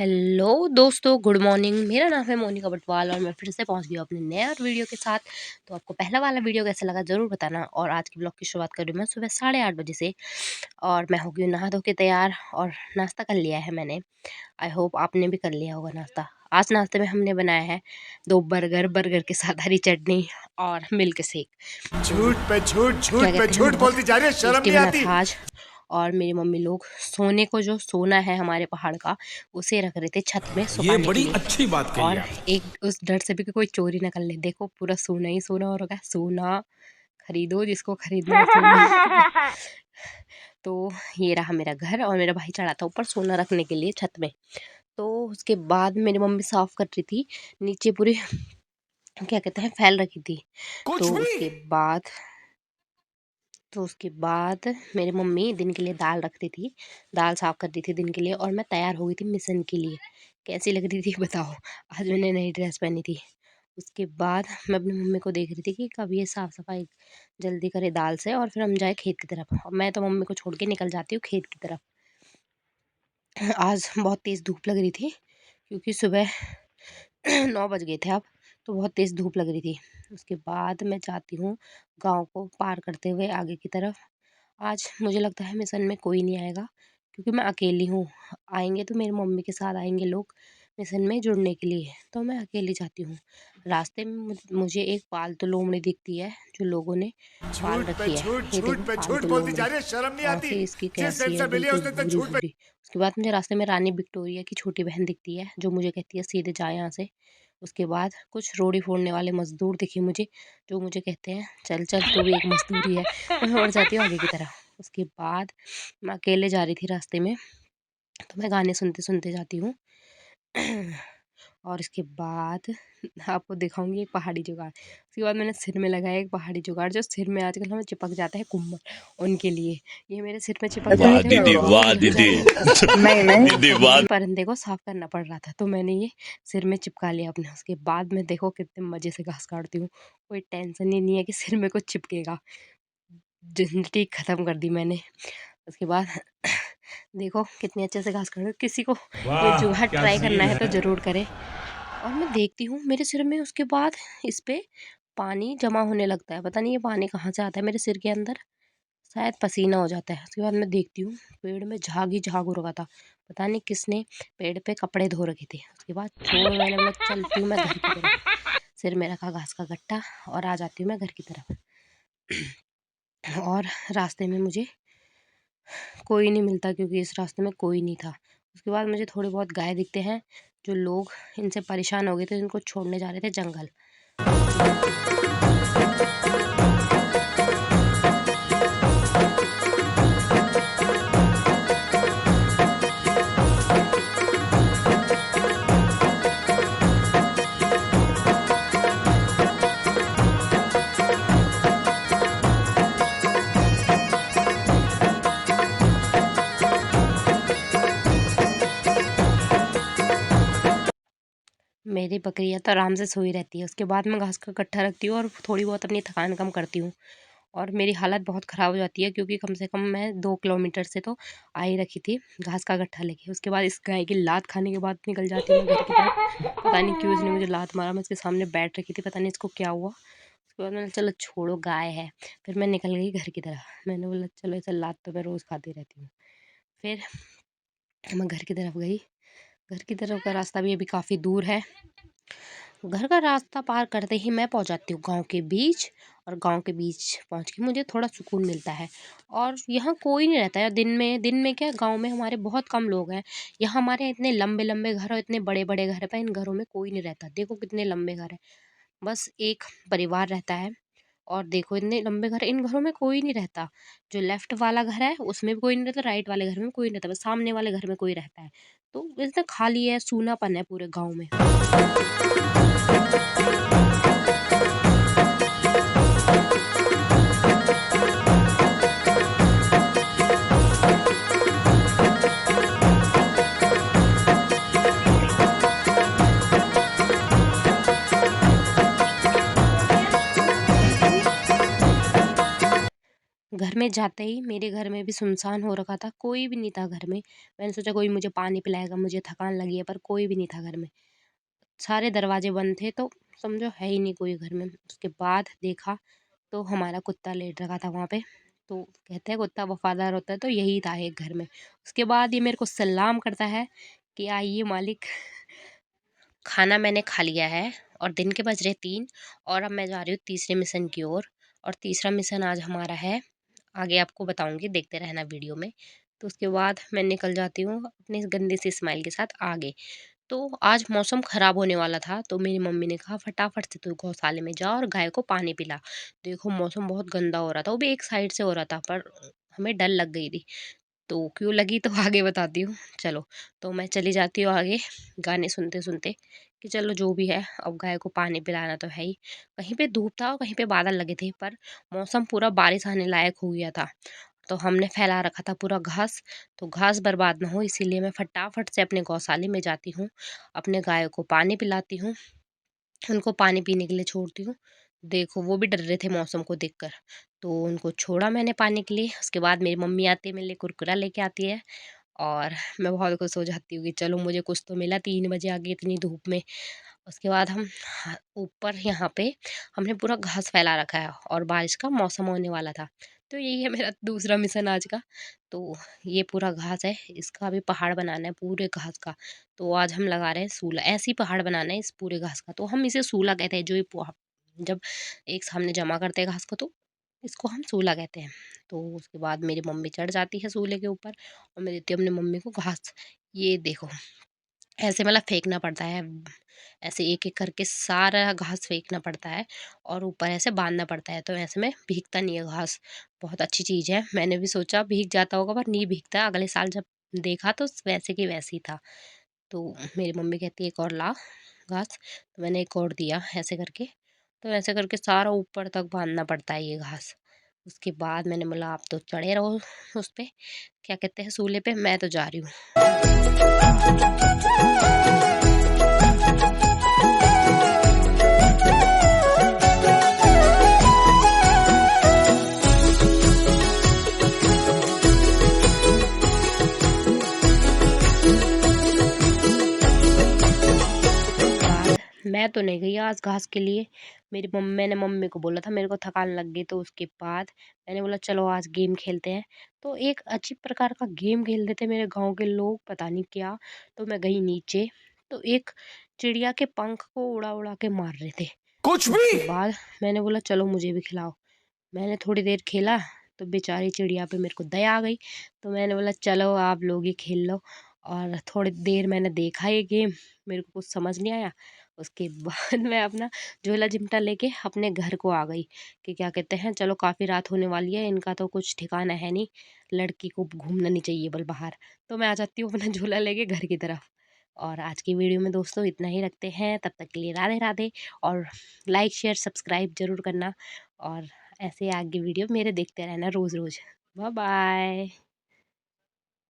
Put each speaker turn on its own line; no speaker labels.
Hello दोस्तों, good morning. मेरा नाम है मोनिका बटवाल और मैं फिर से पहुंच गई हूँ अपने नए और वीडियो के साथ। तो आपको पहला वाला वीडियो कैसा लगा ज़रूर बताना। और आज के ब्लॉग की शुरुआत कर रही हूँ मैं सुबह 8:30 बजे से। और मैं हो गई हूँ नहा धो के तैयार और नाश्ता कर लिया है मैंने। आई होप आपने भी कर लिया होगा नाश्ता। आज नाश्ते में हमने बनाया है 2 बर्गर के साथ हरी चटनी और मिल्क शेक।
झूठ पे झूठ
क्या
झूठ पे
कहते हैं,
झूठ
बहुत
बोलती जा रही है, शर्म
टेस्टी
नहीं
बना
आती।
था आज। और मेरी मम्मी लोग सोने को, जो सोना है हमारे पहाड़ का, उसे रख रहे थे छत में
ये
सुखाने के
बड़ी
लिए।
अच्छी बात कही
और
आप।
एक उस डर से भी कि कोई चोरी ना कर ले। देखो पूरा सोना ही सोना हो रखा है। सोना खरीदो जिसको खरीदना है सोना। तो ये रहा मेरा घर और मेरा भाई चढ़ा था ऊपर सोना रखने के लिए छत में। तो उसके बाद मेरी मम्मी साफ कर रही थी नीचे पूरी, क्या कहते हैं, फैल रखी थी।
कुछ
तो
भी
उसके बाद मेरी मम्मी दिन के लिए दाल रख रही थी, दाल साफ़ कर रही थी दिन के लिए। और मैं तैयार हो गई थी मिशन के लिए। कैसी लग रही थी बताओ? आज मैंने नई ड्रेस पहनी थी। उसके बाद मैं अपनी मम्मी को देख रही थी कि कब ये साफ़-सफ़ाई जल्दी करे दाल से और फिर हम जाए खेत की तरफ। और मैं तो मम्मी को छोड़ के निकल जाती हूँ खेत की तरफ। आज बहुत तेज़ धूप लग रही थी क्योंकि सुबह 9 बज गए थे अब, तो बहुत तेज़ धूप लग रही थी। उसके बाद मैं जाती हूँ गाँव को पार करते हुए आगे की तरफ। आज मुझे लगता है मिशन में कोई नहीं आएगा क्योंकि मैं अकेली हूँ। आएँगे तो मेरी मम्मी के साथ आएँगे लोग मिशन में जुड़ने के लिए, तो मैं अकेली जाती हूँ। रास्ते में मुझे एक पालतू लोमड़ी दिखती है जो लोगों ने पाल
झूठ पे
रखी है।
झूठ
ये
झूठ
देखो
पे झूठ
पालतू
बोलती जा
लोमड़ी,
रही है, शर्म नहीं आती।
आँखें इसकी
जिस
कैसी
दिन
है,
से मिली है
बिल्कुल
उस दिन से झूठ पे।
भूरी-भूरी। उसके बाद मुझे रास्ते में रानी विक्टोरिया की छोटी बहन दिखती है जो मुझे कहती है सीधे जा यहाँ से। उसके बाद कुछ रोड़ी फोड़ने वाले मज़दूर दिखे मुझे, जो मुझे कहते हैं चल, चल तू भी एक मज़दूर ही है। मैं बढ़ जाती हूँ आगे की तरफ। उसके बाद मैं अकेले जा रही थी रास्ते में, तो मैं गाने सुनते-सुनते जाती हूँ। और इसके बाद आपको दिखाऊँगी एक पहाड़ी जुगाड़। उसके बाद मैंने सिर में लगाया एक पहाड़ी जुगाड़, जो सिर में आजकल हमें चिपक जाता है कुम्मल, उनके लिए। ये मेरे सिर में चिपक
ऐसा
जा रहे
नहीं
थे
किया
और मैं
होगा।
इतनी
वाह
जल जा
दीदी।
रही थी
नहीं
कि
नहीं।
दीदी
मुझे
वाह।
ही परिंदे को साफ करना पड़ रहा था। तो मैंने ये सिर में चिपका लिया अपने। उसके बाद मैं देखो कितने मज़े से घास काटती हूँ। कोई टेंशन ही नहीं है कि सिर में कुछ चिपकेगा। ज़िंदगी ख़त्म कर दी मैंने। उसके बाद देखो कितने अच्छे से घास काट रही हूँ। किसी को ये जुगाड़
क्या
ट्राई करना
सीन
है तो
है।
ज़रूर करें। और मैं देखती हूँ मेरे सिर में उसके बाद इस पे पानी जमा होने लगता है। पता नहीं ये पानी कहाँ से आता है मेरे सिर के अंदर, शायद पसीना हो जाता है। उसके बाद मैं देखती हूँ पेड़ में झाग ही झाग हो रखा था। पता नहीं किसने पेड़ पे कपड़े धो रखे थे। उसके बाद छोड़ो, मैंने बोला चलती हूँ मैं घर की तरफ। सिर में रखा घास का गट्टा और आ जाती हूँ मैं घर की तरफ। और रास्ते में मुझे कोई नहीं मिलता क्योंकि इस रास्ते में कोई नहीं था। उसके बाद मुझे थोड़े बहुत गाय दिखते हैं, जो लोग इनसे परेशान हो गए थे, इनको छोड़ने जा रहे थे जंगल। मेरी बकरियाँ तो आराम से सोई रहती है। उसके बाद मैं घास का गट्ठा रखती हूँ और थोड़ी बहुत अपनी थकान कम करती हूँ। और मेरी हालत बहुत ख़राब हो जाती है क्योंकि कम से कम मैं 2 किलोमीटर से तो आ ही रखी थी घास का गट्ठा लेके। उसके बाद इस गाय की लात खाने के बाद निकल जाती हूँ मैं घर की तरफ। पता नहीं क्यों इसने मुझे लात मारा, मैं इसके सामने बैठ रखी थी, पता नहीं इसको क्या हुआ। उसके बाद मैंने चलो छोड़ो, गाय है। फिर मैं निकल गई घर की तरफ। मैंने बोला चलो इसे लात तो मैं रोज़ खाती रहती हूँ। फिर मैं घर की तरफ गई। घर की तरफ का रास्ता भी अभी काफ़ी दूर है। घर का रास्ता पार करते ही मैं पहुंच जाती हूँ गांव के बीच। और गांव के बीच पहुंच के मुझे थोड़ा सुकून मिलता है। और यहाँ कोई नहीं रहता है दिन में क्या, गांव में हमारे बहुत कम लोग हैं। यहाँ हमारे यहाँ इतने लंबे लंबे घर और इतने बड़े बड़े घर हैं, इन घरों में कोई नहीं रहता। देखो कितने लंबे घर हैं, बस एक परिवार रहता है। और देखो इतने लंबे घर, इन घरों में कोई नहीं रहता। जो लेफ्ट वाला घर है उसमें भी कोई नहीं रहता, राइट वाले घर में कोई नहीं रहता, बस सामने वाले घर में कोई रहता है। तो इतना खाली है, सूनापन है पूरे गाँव में। घर में जाते ही मेरे घर में भी सुनसान हो रखा था, कोई भी नहीं था घर में। मैंने सोचा कोई मुझे पानी पिलाएगा, मुझे थकान लगी है, पर कोई भी नहीं था घर में। सारे दरवाजे बंद थे, तो समझो है ही नहीं कोई घर में। उसके बाद देखा तो हमारा कुत्ता लेट रखा था वहाँ पे। तो कहते हैं कुत्ता वफ़ादार होता है, तो यही था एक घर में। उसके बाद ये मेरे को सलाम करता है कि आइए मालिक, खाना मैंने खा लिया है और दिन के बज रहे 3 और अब मैं जा रही हूँ तीसरे मिशन की ओर। और तीसरा मिशन आज हमारा है, आगे आपको बताऊँगी, देखते रहना वीडियो में। तो उसके बाद मैं निकल जाती हूँ अपनी इस गंदी सी स्माइल के साथ आगे। तो आज मौसम ख़राब होने वाला था, तो मेरी मम्मी ने कहा फटाफट से तू गौशाले में जा और गाय को पानी पिला। देखो मौसम बहुत गंदा हो रहा था, वो भी एक साइड से हो रहा था, पर हमें डर लग गई थी। तो क्यों लगी तो आगे बताती हूँ, चलो। तो मैं चली जाती हूँ आगे गाने सुनते-सुनते कि चलो जो भी है, अब गाय को पानी पिलाना तो है ही। कहीं पे धूप था और कहीं पे बादल लगे थे, पर मौसम पूरा बारिश आने लायक हो गया था। तो हमने फैला रखा था पूरा घास, तो घास बर्बाद ना हो इसीलिए मैं फटाफट से अपने गौशाले में जाती हूँ, अपने गायों को पानी पिलाती हूँ, उनको पानी पीने के लिए छोड़ती हूँ। देखो वो भी डर रहे थे मौसम को देखकर, तो उनको छोड़ा मैंने पानी के लिए। उसके बाद मेरी मम्मी आती है मेरे लिए कुरकुरा लेके आती है और मैं बहुत खुश हो जाती हूँ कि चलो मुझे कुछ तो मिला 3 बजे आके इतनी धूप में। उसके बाद हम ऊपर यहाँ पे हमने पूरा घास फैला रखा है और बारिश का मौसम होने वाला था। तो यही है मेरा दूसरा मिशन आज का। तो ये पूरा घास है, इसका भी पहाड़ बनाना है पूरे घास का। तो आज हम लगा रहे हैं सूला, ऐसे ही पहाड़ बनाना है इस पूरे घास का। तो हम इसे सूला कहते हैं, जो ये जब एक सामने जमा करते हैं घास को, तो इसको हम सूला कहते हैं। तो उसके बाद मेरी मम्मी चढ़ जाती है सूले के ऊपर और मैं देती हूँ अपनी मम्मी को घास। ये देखो, ऐसे मतलब फेंकना पड़ता है, ऐसे एक-एक करके सारा घास फेंकना पड़ता है और ऊपर ऐसे बाँधना पड़ता है, तो ऐसे में भीगता नहीं है घास। बहुत अच्छी चीज़ है, मैंने भी सोचा भीग जाता होगा पर नहीं भीगता। अगले साल जब देखा तो वैसे की वैसे ही था। तो मेरी मम्मी कहती है एक और ला घास, तो मैंने एक और दिया ऐसे करके। तो ऐसे करके सारा ऊपर तक बाँधना पड़ता है ये घास। उसके बाद मैंने बोला आप तो चढ़े रहो उस पे, क्या कहते हैं सूले पे, मैं तो जा रही हूँ। बाद मैं तो नहीं गई आज घास के लिए। मैंने मम्मी को बोला था मेरे को थकान लग गई, तो उसके बाद मैंने बोला चलो आज गेम खेलते हैं। तो एक अजीब प्रकार का गेम खेल रहे थे मेरे गांव के लोग, पता नहीं क्या। तो मैं गई नीचे, तो एक चिड़िया के पंख को उड़ा उड़ा के मार रहे थे।
कुछ
तो
भी।
उसके बाद मैंने बोला चलो मुझे भी खिलाओ। मैंने थोड़ी देर खेला, तो बेचारी चिड़िया पे मेरे को दया आ गई। तो मैंने बोला चलो आप लोग ही खेल लो। और थोड़ी देर मैंने देखा ये गेम, मेरे को कुछ समझ नहीं आया। उसके बाद मैं अपना झोला चिमटा लेके अपने घर को आ गई कि क्या कहते हैं, चलो काफ़ी रात होने वाली है, इनका तो कुछ ठिकाना है नहीं, लड़की को घूमना नहीं चाहिए बल बाहर। तो मैं आ जाती हूँ अपना झोला लेके घर की तरफ। और आज की वीडियो में दोस्तों इतना ही रखते हैं, तब तक के लिए राधे राधे। और लाइक शेयर सब्सक्राइब ज़रूर करना और ऐसे आगे वीडियो मेरे देखते रहना रोज़ रोज़। Bye bye.